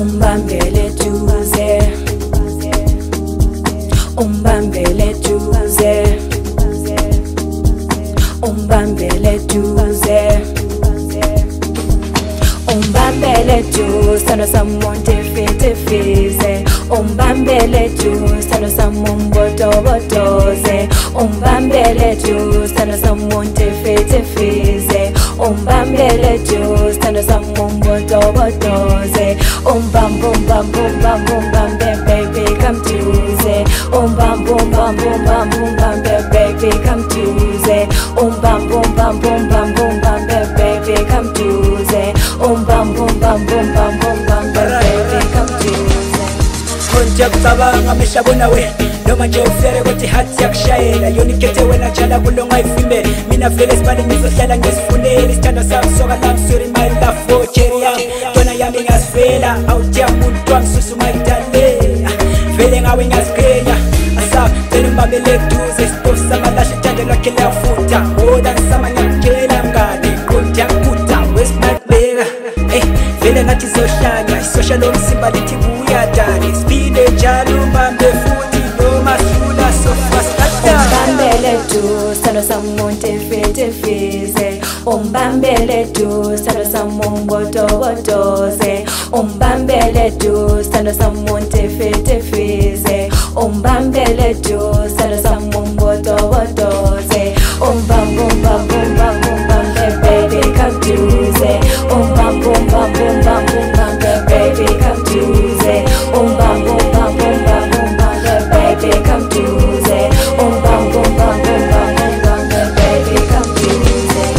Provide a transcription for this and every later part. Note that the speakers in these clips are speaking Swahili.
umbambele duze, umbambele duze, umbambele duze, umbambele duze, sano samonte fete fize, umbambele duze, sano samomboto botoze, umbambele duze, sano samonte fete fize, umbambele duze, sano samomboto botoze, umbam bum bam bum bam bum bam baby come Tuesday, bam bum bam bum bam bum bam baby come Tuesday, bam bum bam bum bam bum bam baby come Tuesday, bam bum bam bum bam bum bam baby come Tuesday. Konja kutabanga meshabona we noma nje ufere kuti hati yakushayela yonikete wena jala kulonga ifime mina vele sibali ngizohlala ngesifunele isithando sami soka love story my love for Cheria tona yami ngasifela awuthi umuntu wamsusu mayidale vele ngawe ngasiqhenya asa tena mbambele duze stop samalasha thando lwakhe lafuta oda samanya kela ngane konja kuta west night bega vele ngathi zohlanya social omsimba lithi buya dani spine njalo mbambe futhi noma sula so fast umbambele du sano samonte fete fize, umbambele du sano samomboto botoze, umbambele du sano samonte fete fize, umbambele du sano samomboto botoze, bam bum bam bum bam bum bam baby come Tuesday, bam bum bam bum bam bum bam baby come Tuesday, bam bum bam bum bam bum bam baby come Tuesday, bam bum bam bum bam bum bam baby come Tuesday.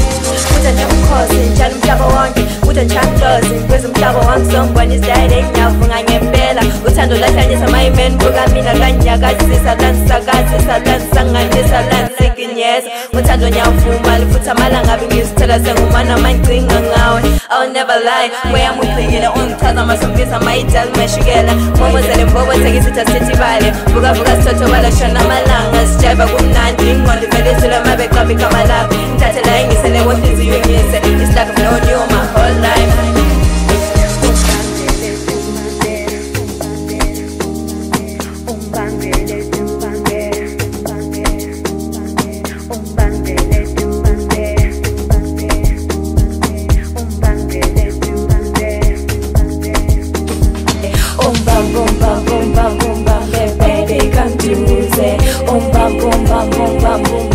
Utanjamkhosi njalo umhlaba wonke utanjamkhosi kwezi umhlaba wonke sombona izidayile ngiyafunga ngempela uthando lahlanyisa mayimen buka mina kanyakazisa lansakazisa lansanganisa lansikinyesa uthando nyavuma lifutha amalanga bengizithela sengumana mancinga ngawe I'll never lie weyami uqhingile ungithatha masombisa mayidala mashukela momozele mbobo sekisitha sithi bale buka buka sithotho bala shona amalanga sijayiva kumnandi ingqondo ivelisile mabeqambi igama lakho ngithathela ingisele kohliziyo ngise it's like I've known you my whole life. Bam bum bam bum bam bum bam baby come Tuesday, bam bum bam bum bam bum